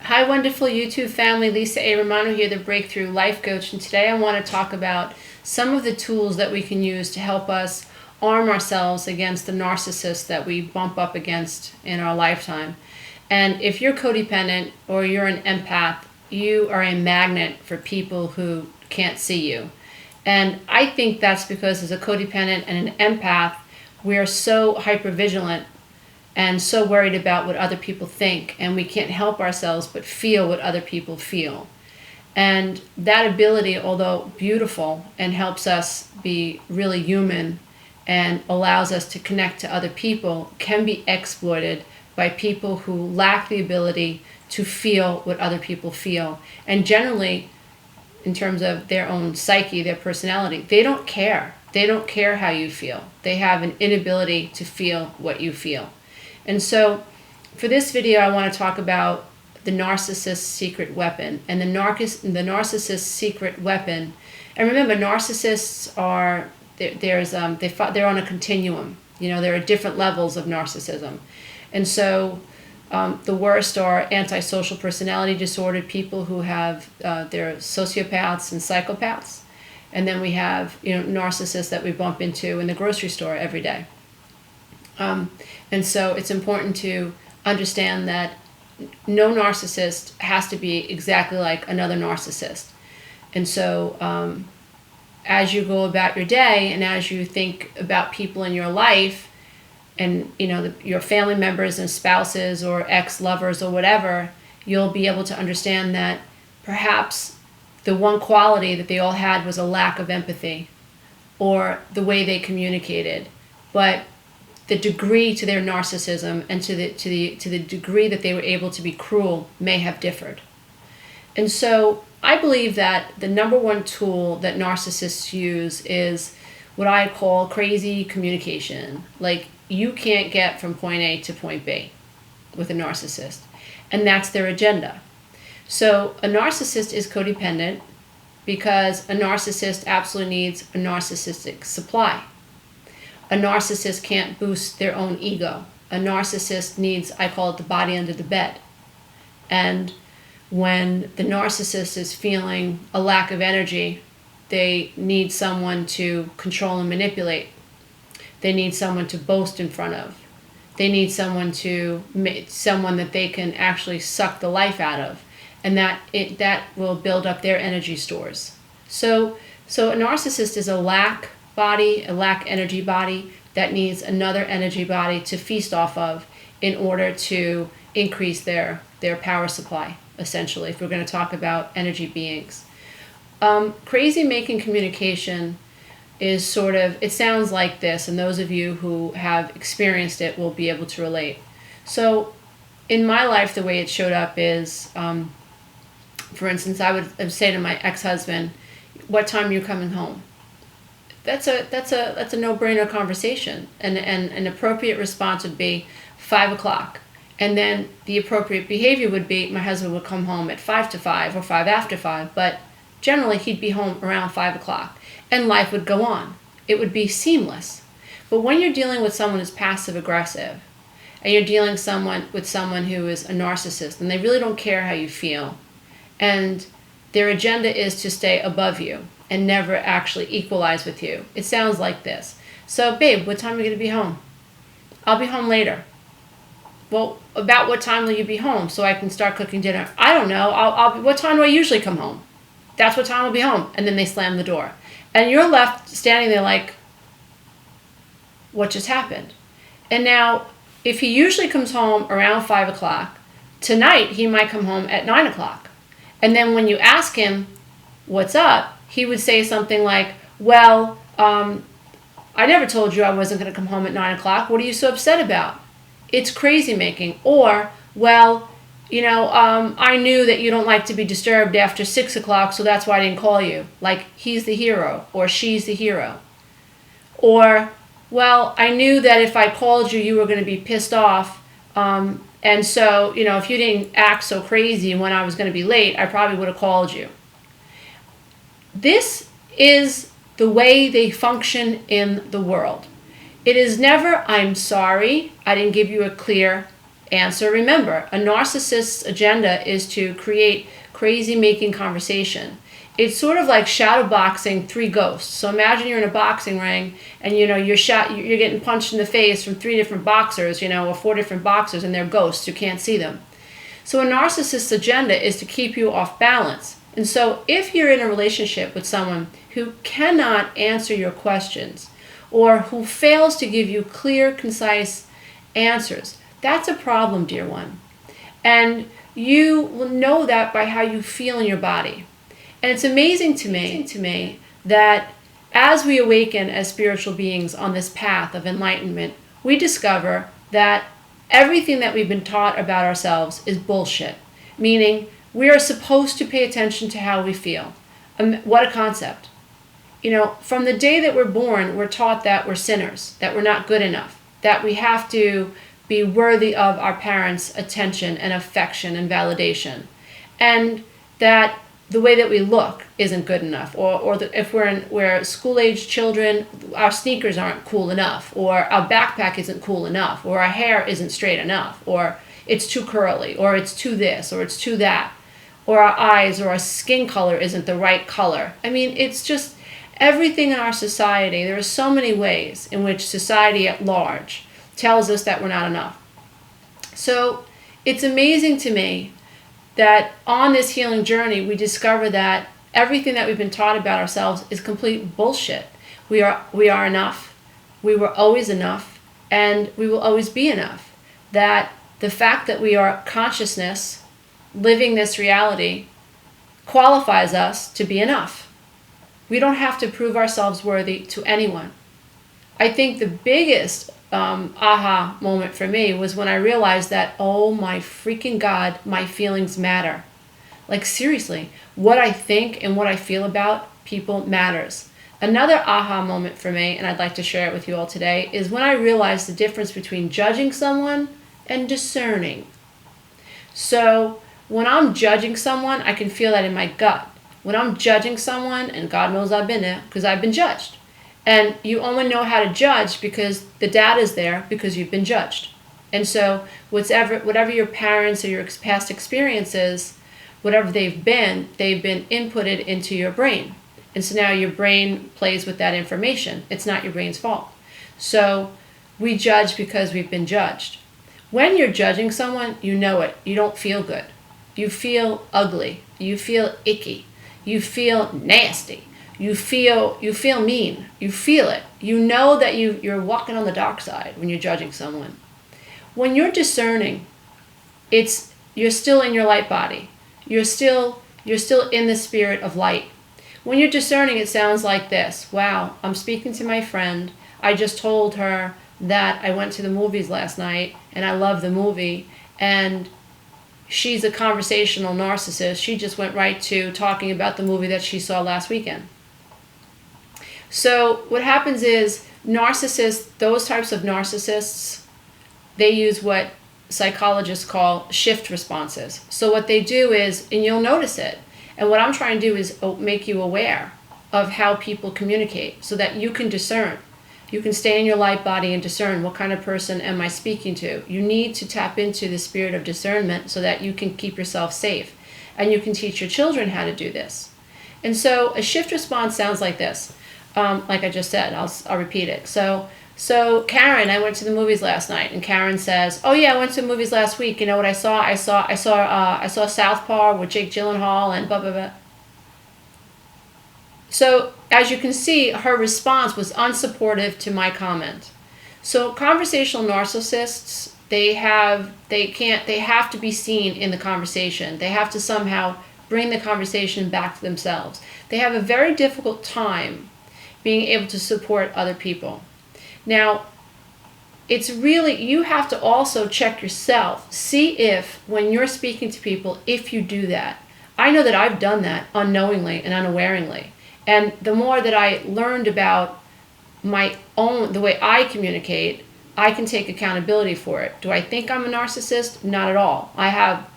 Hi, wonderful YouTube family. Lisa A. Romano here, the Breakthrough Life Coach. And today I want to talk about some of the tools that we can use to help us arm ourselves against the narcissists that we bump up against in our lifetime. And if you're codependent or you're an empath, you are a magnet for people who can't see you. And I think that's because as a codependent and an empath, we are so hypervigilant and so worried about what other people think, and we can't help ourselves but feel what other people feel. And that ability, although beautiful and helps us be really human and allows us to connect to other people, can be exploited by people who lack the ability to feel what other people feel. And generally, in terms of their own psyche, their personality, they don't care. They don't care how you feel. They have an inability to feel what you feel. And so for this video, I want to talk about the narcissist's secret weapon. And the narcissist's secret weapon, and remember, narcissists are, they're on a continuum. You know, there are different levels of narcissism. And so the worst are antisocial personality disordered people who have, they're sociopaths and psychopaths. And then we have, narcissists that we bump into in the grocery store every day. And so it's important to understand that no narcissist has to be exactly like another narcissist. And so as you go about your day and as you think about people in your life and, your family members and spouses or ex-lovers or whatever, you'll be able to understand that perhaps the one quality that they all had was a lack of empathy or the way they communicated. But the degree to their narcissism and to the degree that they were able to be cruel may have differed. And so I believe that the number one tool that narcissists use is what I call crazy communication. Like, you can't get from point A to point B with a narcissist, and that's their agenda. So a narcissist is codependent because a narcissist absolutely needs a narcissistic supply. A narcissist can't boost their own ego. A narcissist needs, I call it the body under the bed. And when the narcissist is feeling a lack of energy, they need someone to control and manipulate. They need someone to boast in front of. They need someone that they can actually suck the life out of. And that will build up their energy stores. So a narcissist is a lack body, a lack energy body that needs another energy body to feast off of in order to increase their power supply, essentially, if we're going to talk about energy beings. CrazyMaking communication is sort of, it sounds like this, and those of you who have experienced it will be able to relate. So in my life, the way it showed up is, for instance, I would say to my ex-husband, "What time are you coming home?" That's a no-brainer conversation, and an appropriate response would be 5 o'clock, and then the appropriate behavior would be my husband would come home at 5 to 5 or 5 after 5, but generally he'd be home around 5 o'clock, and life would go on. It would be seamless. But when you're dealing with someone who's passive-aggressive, and you're dealing with someone who is a narcissist, and they really don't care how you feel, and their agenda is to stay above you and never actually equalize with you. It sounds like this. "So, babe, what time are you going to be home?" "I'll be home later." "Well, about what time will you be home so I can start cooking dinner?" "I don't know. What time do I usually come home?" "That's what time I'll be home." And then they slam the door. And you're left standing there like, what just happened? And now, if he usually comes home around 5 o'clock, tonight he might come home at 9 o'clock. And then when you ask him, "What's up?" he would say something like, "Well, I never told you I wasn't going to come home at 9 o'clock. What are you so upset about?" It's crazy making. Or, "Well, I knew that you don't like to be disturbed after 6 o'clock, so that's why I didn't call you." Like, he's the hero or she's the hero. Or, "Well, I knew that if I called you, you were going to be pissed off. And so, if you didn't act so crazy when I was going to be late, I probably would have called you." This is the way they function in the world. It is never, "I'm sorry, I didn't give you a clear Answer, remember, a narcissist's agenda is to create crazy-making conversation. It's sort of like shadow boxing 3 ghosts. So imagine you're in a boxing ring and you're getting punched in the face from 3 different boxers, or 4 different boxers, and they're ghosts. You can't see them. So a narcissist's agenda is to keep you off balance. And so if you're in a relationship with someone who cannot answer your questions or who fails to give you clear, concise answers, that's a problem, dear one. And you will know that by how you feel in your body. And it's amazing to me that as we awaken as spiritual beings on this path of enlightenment, we discover that everything that we've been taught about ourselves is bullshit. Meaning, we are supposed to pay attention to how we feel. What a concept. From the day that we're born, we're taught that we're sinners, that we're not good enough, that we have to be worthy of our parents' attention and affection and validation, and that the way that we look isn't good enough, or if we're school-age children, our sneakers aren't cool enough, or our backpack isn't cool enough, or our hair isn't straight enough, or it's too curly, or it's too this, or it's too that, or our eyes or our skin color isn't the right color. I mean, it's just everything in our society. There are so many ways in which society at large tells us that we're not enough. So it's amazing to me that on this healing journey, we discover that everything that we've been taught about ourselves is complete bullshit. We are enough. We were always enough, and we will always be enough. That the fact that we are consciousness living this reality qualifies us to be enough. We don't have to prove ourselves worthy to anyone. I think the biggest aha moment for me was when I realized that, oh my freaking God, my feelings matter. Like seriously, what I think and what I feel about people matters. Another aha moment for me, and I'd like to share it with you all today, is when I realized the difference between judging someone and discerning. So when I'm judging someone, I can feel that in my gut. When I'm judging someone, and God knows I've been there, because I've been judged. And you only know how to judge because the data is there because you've been judged. And so whatever your parents or your past experiences, whatever they've been inputted into your brain. And so now your brain plays with that information. It's not your brain's fault. So we judge because we've been judged. When you're judging someone, you know it. You don't feel good. You feel ugly. You feel icky. You feel nasty. You feel mean. You feel it. You know that you're walking on the dark side when you're judging someone. When you're discerning, you're still in your light body. You're still in the spirit of light. When you're discerning, it sounds like this. Wow, I'm speaking to my friend. I just told her that I went to the movies last night and I love the movie, and she's a conversational narcissist. She just went right to talking about the movie that she saw last weekend. So what happens is narcissists, those types of narcissists, they use what psychologists call shift responses. So what they do is, and you'll notice it, and what I'm trying to do is make you aware of how people communicate so that you can discern. You can stay in your light body and discern, what kind of person am I speaking to? You need to tap into the spirit of discernment so that you can keep yourself safe. And you can teach your children how to do this. And so a shift response sounds like this. Like I just said, I'll repeat it. So Karen, I went to the movies last night, and Karen says, "Oh yeah, I went to the movies last week. You know what I saw? I saw Southpaw with Jake Gyllenhaal and blah blah blah." So as you can see, her response was unsupportive to my comment. So conversational narcissists, they have to be seen in the conversation. They have to somehow bring the conversation back to themselves. They have a very difficult time being able to support other people. Now, it's really, you have to also check yourself. See if, when you're speaking to people, if you do that. I know that I've done that unknowingly and unawareingly. And the more that I learned about the way I communicate, I can take accountability for it. Do I think I'm a narcissist? Not at all. I have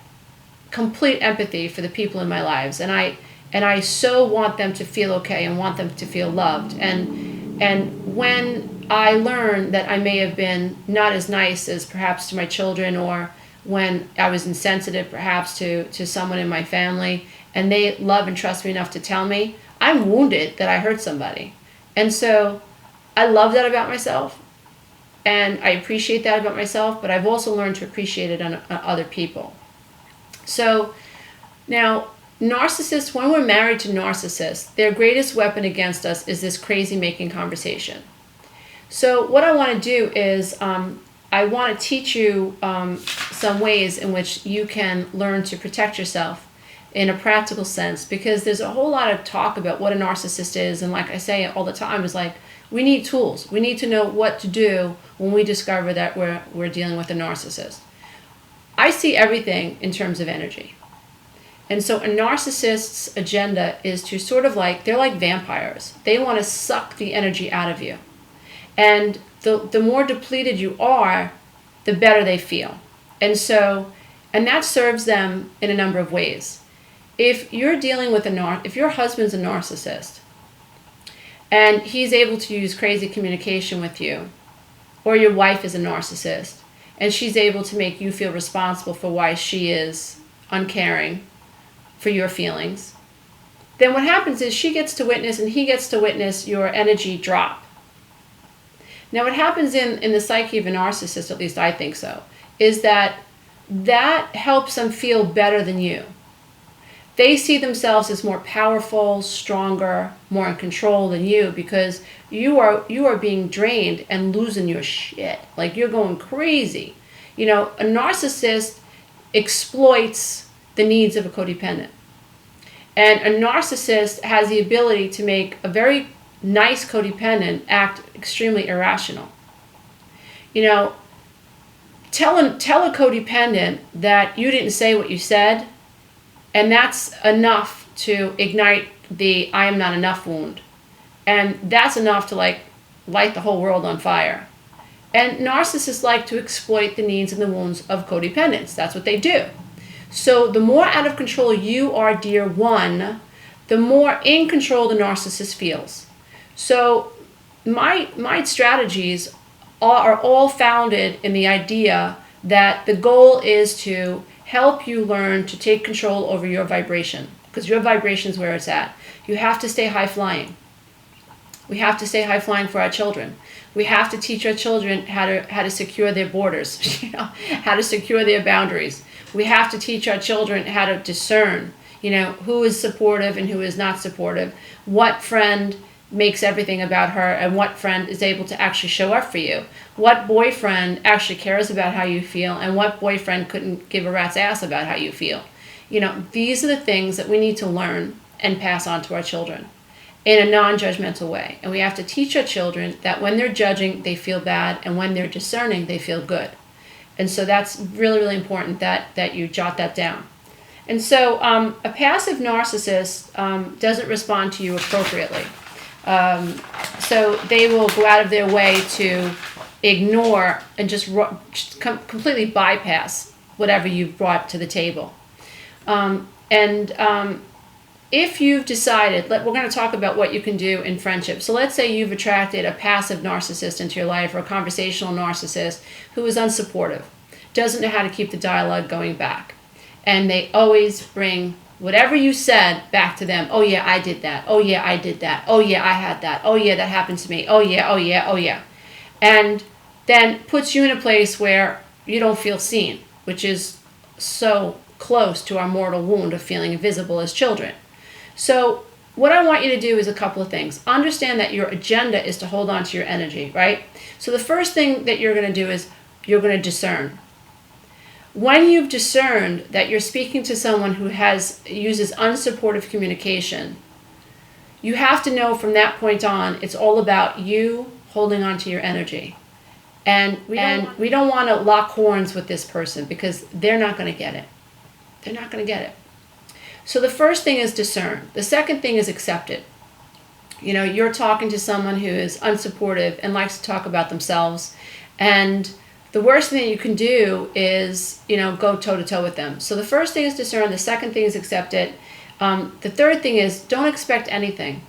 complete empathy for the people in my lives, and I so want them to feel okay and want them to feel loved. And when I learn that I may have been not as nice as perhaps to my children, or when I was insensitive perhaps to someone in my family, and they love and trust me enough to tell me, I'm wounded that I hurt somebody. And so I love that about myself, and I appreciate that about myself, but I've also learned to appreciate it on other people. So now, narcissists, when we're married to narcissists, their greatest weapon against us is this crazy-making conversation. So what I want to do is I want to teach you some ways in which you can learn to protect yourself in a practical sense, because there's a whole lot of talk about what a narcissist is, and like I say all the time, is like, we need tools. We need to know what to do when we discover that we're dealing with a narcissist. I see everything in terms of energy. And so a narcissist's agenda is to sort of like, they're like vampires. They want to suck the energy out of you. And the more depleted you are, the better they feel. And that serves them in a number of ways. If you're dealing with if your husband's a narcissist, and he's able to use crazy communication with you, or your wife is a narcissist, and she's able to make you feel responsible for why she is uncaring for your feelings, then what happens is she gets to witness and he gets to witness your energy drop. Now what happens in the psyche of a narcissist, at least I think so, is that helps them feel better than you. They see themselves as more powerful, stronger, more in control than you, because you are being drained and losing your shit. Like, you're going crazy. You know, a narcissist exploits the needs of a codependent. And a narcissist has the ability to make a very nice codependent act extremely irrational. You know, tell a codependent that you didn't say what you said, and that's enough to ignite the I am not enough wound. And that's enough to like light the whole world on fire. And narcissists like to exploit the needs and the wounds of codependents. That's what they do. So the more out of control you are, dear one, the more in control the narcissist feels. So my strategies are all founded in the idea that the goal is to help you learn to take control over your vibration, because your vibration is where it's at. You have to stay high flying. We have to stay high flying for our children. We have to teach our children how to secure their borders, you know, how to secure their boundaries. We have to teach our children how to discern, you know, who is supportive and who is not supportive, what friend makes everything about her, and what friend is able to actually show up for you, what boyfriend actually cares about how you feel, and what boyfriend couldn't give a rat's ass about how you feel. You know, these are the things that we need to learn and pass on to our children in a non-judgmental way. And we have to teach our children that when they're judging, they feel bad, and when they're discerning, they feel good. And so that's really, really important that you jot that down. And so a passive narcissist doesn't respond to you appropriately. So they will go out of their way to ignore and just completely bypass whatever you've brought to the table. If you've decided, we're going to talk about what you can do in friendship. So let's say you've attracted a passive narcissist into your life, or a conversational narcissist who is unsupportive, doesn't know how to keep the dialogue going back. And they always bring whatever you said back to them. Oh yeah, I did that. Oh yeah, I did that. Oh yeah, I had that. Oh yeah, that happened to me. Oh yeah, oh yeah, oh yeah. And then puts you in a place where you don't feel seen, which is so close to our mortal wound of feeling invisible as children. So what I want you to do is a couple of things. Understand that your agenda is to hold on to your energy, right? So the first thing that you're going to do is you're going to discern. When you've discerned that you're speaking to someone who uses unsupportive communication, you have to know from that point on, it's all about you holding on to your energy. And we don't want to lock horns with this person, because they're not going to get it. They're not going to get it. So the first thing is discern. The second thing is accept it. You know, you're talking to someone who is unsupportive and likes to talk about themselves, and the worst thing that you can do is, you know, go toe-to-toe with them. So the first thing is discern. The second thing is accept it. The third thing is don't expect anything.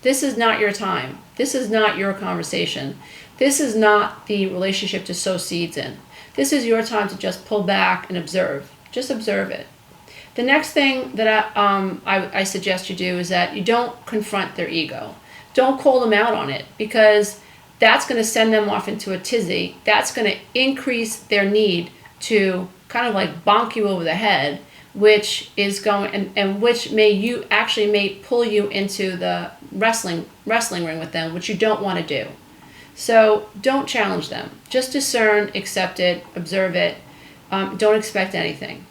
This is not your time. This is not your conversation. This is not the relationship to sow seeds in. This is your time to just pull back and observe. Just observe it. The next thing that I suggest you do is that you don't confront their ego. Don't call them out on it, because that's going to send them off into a tizzy. That's going to increase their need to kind of like bonk you over the head, which is going and which may pull you into the wrestling ring with them, which you don't want to do. So don't challenge them. Just discern, accept it, observe it. Don't expect anything.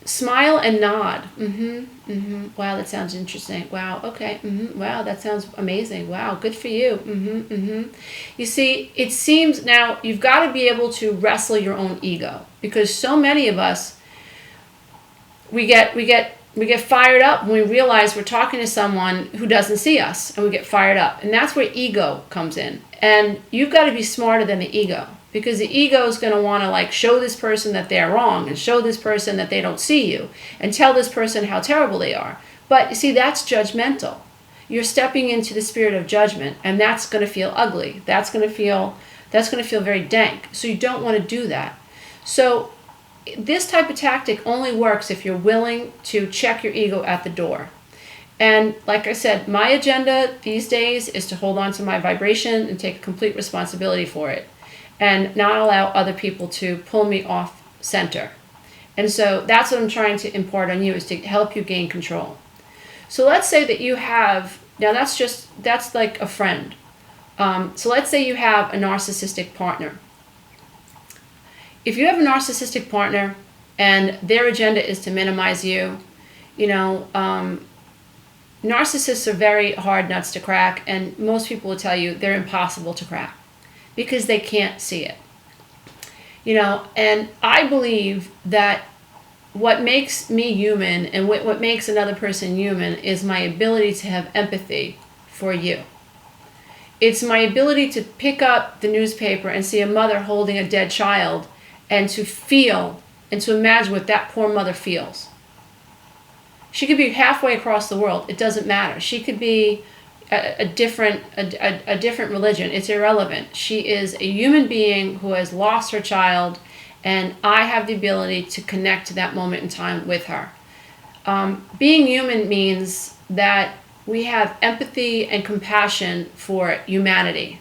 Smile and nod. Wow, that sounds interesting. Wow, okay. Wow, that sounds amazing. Wow, good for you. You see, it seems now you've got to be able to wrestle your own ego, because so many of us, we get fired up when we realize we're talking to someone who doesn't see us, and we get fired up. And that's where ego comes in. And you've got to be smarter than the ego, because the ego is going to want to like show this person that they're wrong, and show this person that they don't see you, and tell this person how terrible they are. But you see, that's judgmental. You're stepping into the spirit of judgment, and that's going to feel ugly. That's going to feel very dank. So you don't want to do that. So this type of tactic only works if you're willing to check your ego at the door. And like I said, my agenda these days is to hold on to my vibration and take complete responsibility for it, and not allow other people to pull me off center. And so that's what I'm trying to impart on you, is to help you gain control. So let's say that you have, now that's like a friend. So let's say you have a narcissistic partner. If you have a narcissistic partner and their agenda is to minimize you, narcissists are very hard nuts to crack, and most people will tell you they're impossible to crack because they can't see it. And I believe that what makes me human and what makes another person human is my ability to have empathy for you. It's my ability to pick up the newspaper and see a mother holding a dead child, and to feel and to imagine what that poor mother feels. She could be halfway across the world. It doesn't matter. She could be a different religion. It's irrelevant. She is a human being who has lost her child, and I have the ability to connect to that moment in time with her. Being human means that we have empathy and compassion for humanity.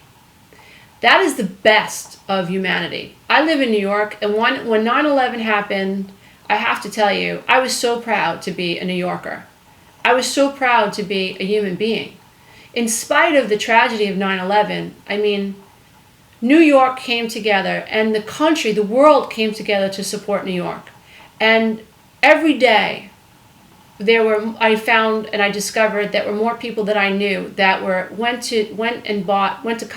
That is the best of humanity. I live in New York, and when 9/11 happened, I have to tell you, I was so proud to be a New Yorker. I was so proud to be a human being. In spite of the tragedy of 9/11, New York came together, and the country, the world came together to support New York. And every day, I discovered that were more people that I knew that went to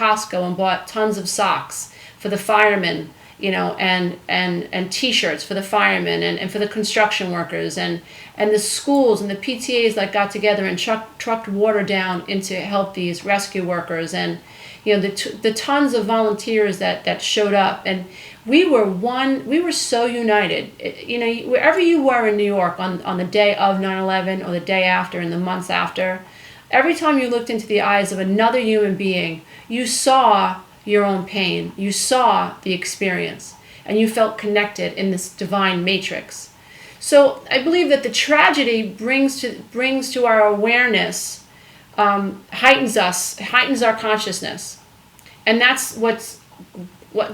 Costco and bought tons of socks for the firemen, and T-shirts for the firemen and for the construction workers, and the schools and the PTAs that got together and trucked water down in to help these rescue workers, and the tons of volunteers that showed up. And we were so united. Wherever you were in New York on the day of 9/11 or the day after and the months after, every time you looked into the eyes of another human being, you saw your own pain, you saw the experience, and you felt connected in this divine matrix. So I believe that the tragedy brings to our awareness, heightens our consciousness, and that's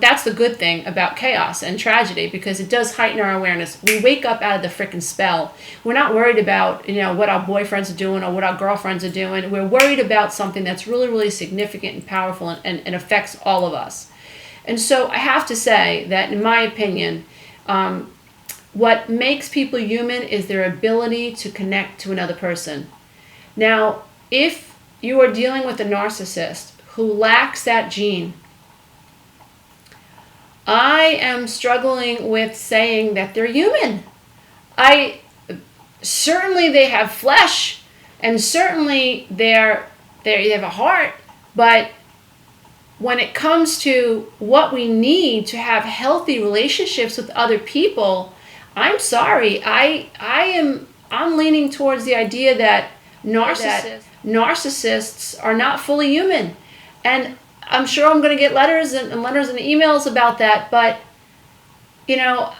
that's the good thing about chaos and tragedy, because it does heighten our awareness. We wake up out of the frickin' spell. We're not worried about what our boyfriends are doing or what our girlfriends are doing. We're worried about something that's really, really significant and powerful and affects all of us. And so I have to say that, in my opinion, what makes people human is their ability to connect to another person. Now, if you are dealing with a narcissist who lacks that gene, I am struggling with saying that they're human. Certainly they have flesh, and certainly they have a heart, but when it comes to what we need to have healthy relationships with other people, I'm sorry, I'm leaning towards the idea that narcissists are not fully human. And I'm sure I'm going to get letters and letters and emails about that, but, you know,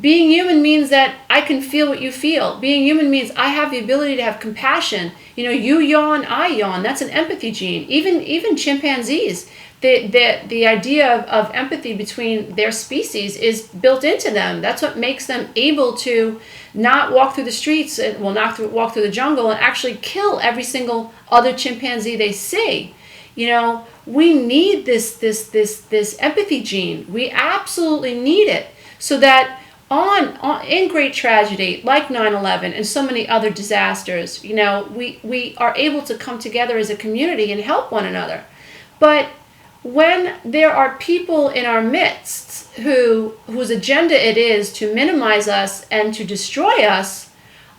being human means that I can feel what you feel. Being human means I have the ability to have compassion. You know, you yawn, I yawn. That's an empathy gene. Even chimpanzees, the idea of empathy between their species is built into them. That's what makes them able to not walk through the streets and walk through the jungle and actually kill every single other chimpanzee they see. You know, we need this empathy gene. We absolutely need it, so that in great tragedy like 9/11 and so many other disasters, you know, we are able to come together as a community and help one another. But when there are people in our midst whose agenda it is to minimize us and to destroy us,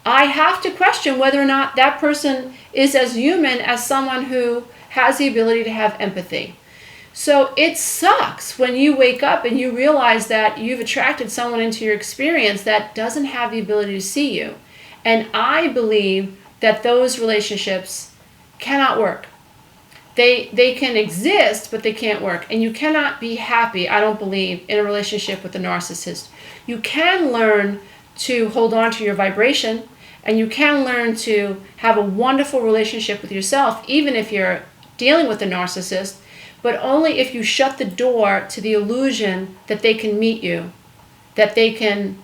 I have to question whether or not that person is as human as someone who has the ability to have empathy. So it sucks when you wake up and you realize that you've attracted someone into your experience that doesn't have the ability to see you. And I believe that those relationships cannot work. They can exist, but they can't work. And you cannot be happy, I don't believe, in a relationship with a narcissist. You can learn to hold on to your vibration, and you can learn to have a wonderful relationship with yourself, even if you're dealing with a narcissist, but only if you shut the door to the illusion that they can meet you, that they can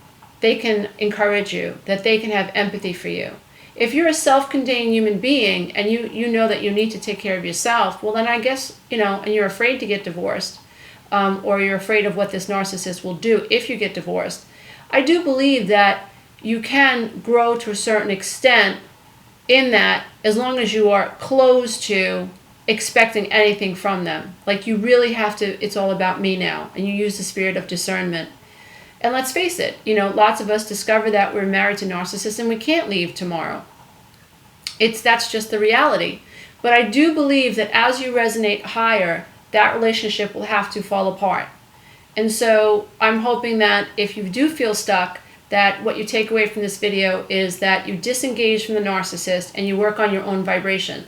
encourage you, that they can have empathy for you. If you're a self-contained human being and you know that you need to take care of yourself, well then I guess, you know, and you're afraid to get divorced, or you're afraid of what this narcissist will do if you get divorced, I do believe that you can grow to a certain extent in that, as long as you are close to expecting anything from them. Like, you really have to, it's all about me now, and you use the spirit of discernment. And let's face it, you know, lots of us discover that we're married to narcissists and we can't leave tomorrow. That's just the reality. But I do believe that as you resonate higher, that relationship will have to fall apart. And so I'm hoping that if you do feel stuck, that what you take away from this video is that you disengage from the narcissist and you work on your own vibration.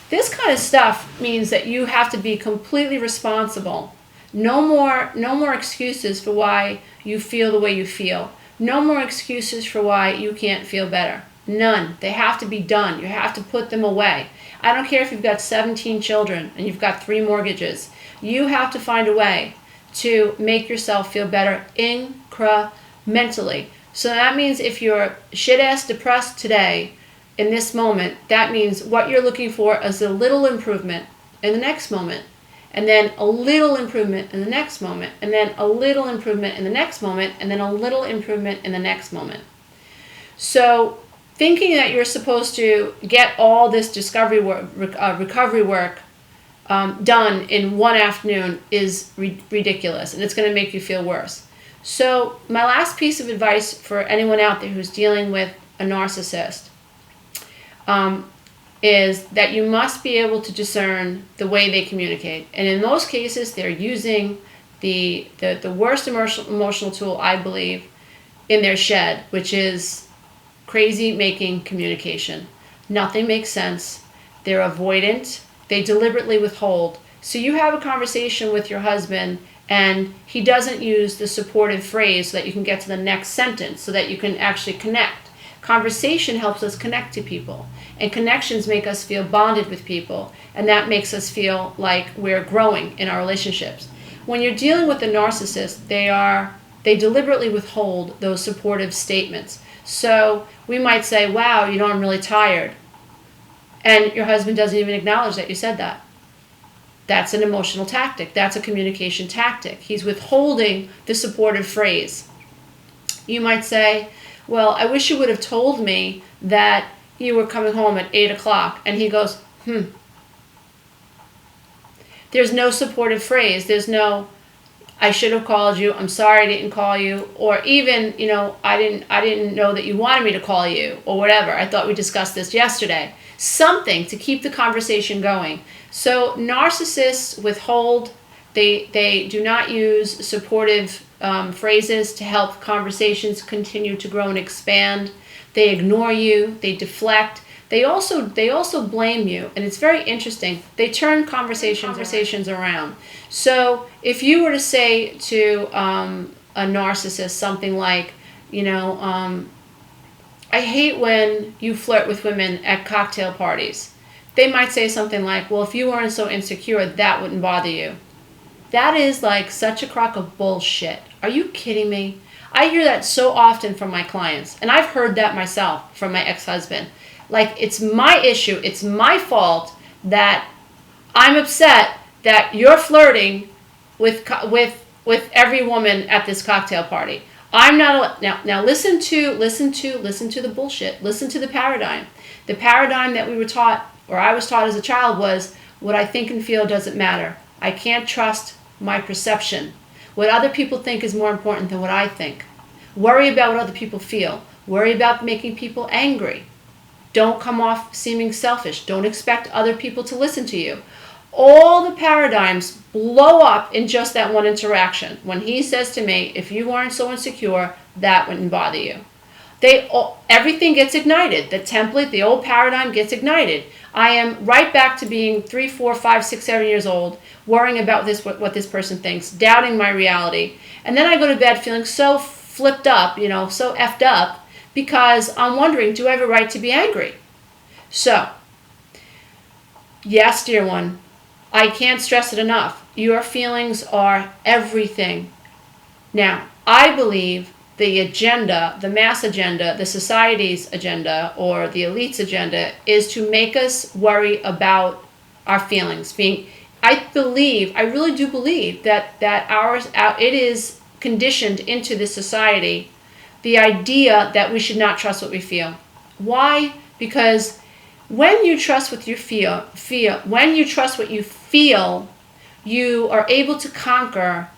This kind of stuff means that you have to be completely responsible. No more excuses for why you feel the way you feel. No more excuses for why you can't feel better. None. They have to be done. You have to put them away. I don't care if you've got 17 children and you've got 3 mortgages. You have to find a way to make yourself feel better incrementally. So that means if you're shit-ass depressed today, in this moment, that means what you're looking for is a little improvement in the next moment, and then a little improvement in the next moment, and then a little improvement in the next moment, and then a little improvement in the next moment. So thinking that you're supposed to get all this recovery work done in one afternoon is ridiculous, and it's going to make you feel worse. So my last piece of advice for anyone out there who's dealing with a narcissist is that you must be able to discern the way they communicate. And in most cases, they're using the worst emotional tool, I believe, in their shed, which is CrazyMaking communication. Nothing makes sense. They're avoidant. They deliberately withhold. So you have a conversation with your husband and he doesn't use the supportive phrase so that you can get to the next sentence, so that you can actually connect. Conversation helps us connect to people, and connections make us feel bonded with people, and that makes us feel like we're growing in our relationships. When you're dealing with a narcissist, they deliberately withhold those supportive statements. So we might say, wow, you know, I'm really tired. And your husband doesn't even acknowledge that you said that. That's an emotional tactic. That's a communication tactic. He's withholding the supportive phrase. You might say, well, I wish you would have told me that you were coming home at 8 o'clock. And he goes, There's no supportive phrase. There's no, I should have called you. I'm sorry I didn't call you. Or even, you know, I didn't know that you wanted me to call you, or whatever. I thought we discussed this yesterday. Something to keep the conversation going. So narcissists withhold. They do not use supportive phrases to help conversations continue to grow and expand. They ignore you. They deflect. they also blame you, and it's very interesting. They turn conversations around. So if you were to say to a narcissist something like, I hate when you flirt with women at cocktail parties. They might say something like, well, if you weren't so insecure, that wouldn't bother you. That is like such a crock of bullshit. Are you kidding me? I hear that so often from my clients, and I've heard that myself from my ex-husband. Like, it's my issue, it's my fault that I'm upset that you're flirting with every woman at this cocktail party. I'm not now. Listen to the bullshit. Listen to the paradigm. The paradigm that we were taught, or I was taught as a child, was what I think and feel doesn't matter. I can't trust my perception. What other people think is more important than what I think. Worry about what other people feel. Worry about making people angry. Don't come off seeming selfish. Don't expect other people to listen to you. All the paradigms blow up in just that one interaction. When he says to me, if you weren't so insecure, that wouldn't bother you. Everything gets ignited. The template, the old paradigm gets ignited. I am right back to being 3, 4, 5, 6, 7 years old, worrying about what this person thinks, doubting my reality. And then I go to bed feeling so flipped up, so effed up, because I'm wondering, do I have a right to be angry? So, yes, dear one, I can't stress it enough. Your feelings are everything. Now, I believe the agenda, the mass agenda, the society's agenda, or the elite's agenda is to make us worry about our feelings. I really do believe that it is conditioned into this society, the idea that we should not trust what we feel. Why? Because when you trust what you when you trust what you feel, you are able to conquer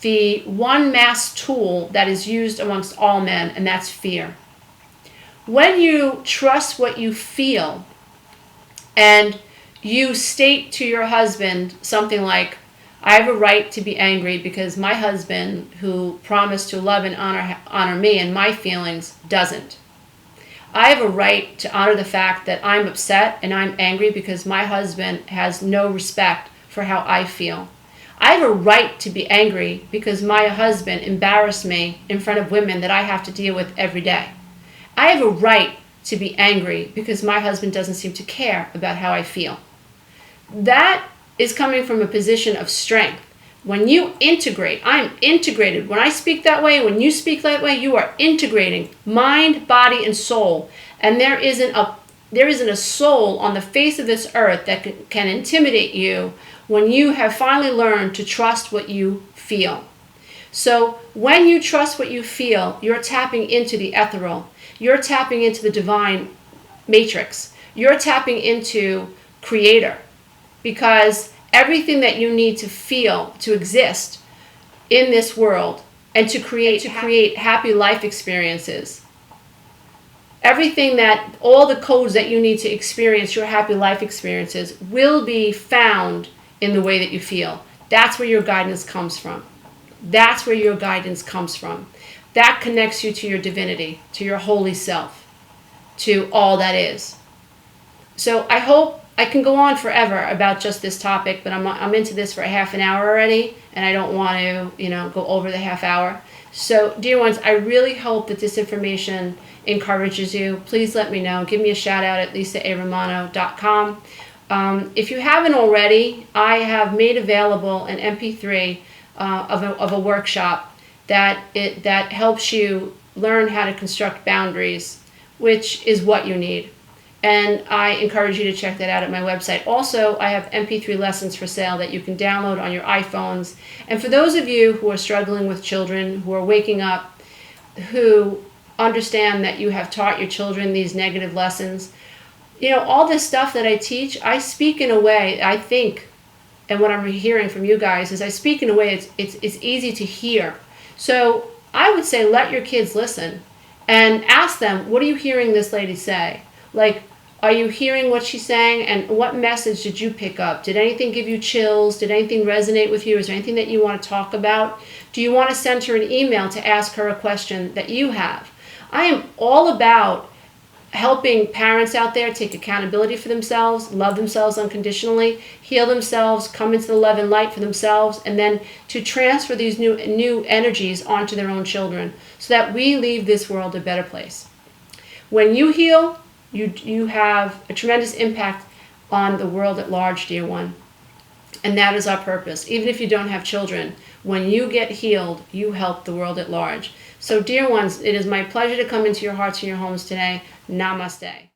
the one mass tool that is used amongst all men, and that's fear. When you trust what you feel and you state to your husband something like, I have a right to be angry because my husband, who promised to love and honor me and my feelings, doesn't. I have a right to honor the fact that I'm upset and I'm angry because my husband has no respect for how I feel. I have a right to be angry because my husband embarrassed me in front of women that I have to deal with every day. I have a right to be angry because my husband doesn't seem to care about how I feel. That is coming from a position of strength. When you integrate, I'm integrated. When I speak that way, when you speak that way, you are integrating mind, body, and soul. And there isn't a soul on the face of this earth that can intimidate you when you have finally learned to trust what you feel. So when you trust what you feel, you're tapping into the ethereal. You're tapping into the divine matrix. You're tapping into Creator. Because everything that you need to feel to exist in this world and to create happy life experiences, all the codes that you need to experience your happy life experiences will be found in the way that you feel. That's where your guidance comes from. That's where your guidance comes from. That connects you to your divinity, to your holy self, to all that is. So I hope I can go on forever about just this topic, but I'm into this for a half an hour already, and I don't want to, go over the half hour. So, dear ones, I really hope that this information encourages you. Please let me know. Give me a shout out at lisaaromano.com. If you haven't already, I have made available an MP3 of a workshop that helps you learn how to construct boundaries, which is what you need. And I encourage you to check that out at my website. Also, I have MP3 lessons for sale that you can download on your iPhones. And for those of you who are struggling with children, who are waking up, who understand that you have taught your children these negative lessons, all this stuff that I teach, I speak in a way, I think, and what I'm hearing from you guys is I speak in a way it's easy to hear. So I would say let your kids listen and ask them, what are you hearing this lady say? Like, are you hearing what she's saying, and what message did you pick up? Did anything give you chills? Did anything resonate with you? Is there anything that you want to talk about? Do you want to send her an email to ask her a question that you have? I am all about helping parents out there take accountability for themselves, love themselves unconditionally, heal themselves, come into the love and light for themselves, and then to transfer these new energies onto their own children so that we leave this world a better place. When you heal, you have a tremendous impact on the world at large, dear one. And that is our purpose. Even if you don't have children, when you get healed, you help the world at large. So, dear ones, it is my pleasure to come into your hearts and your homes today. Namaste.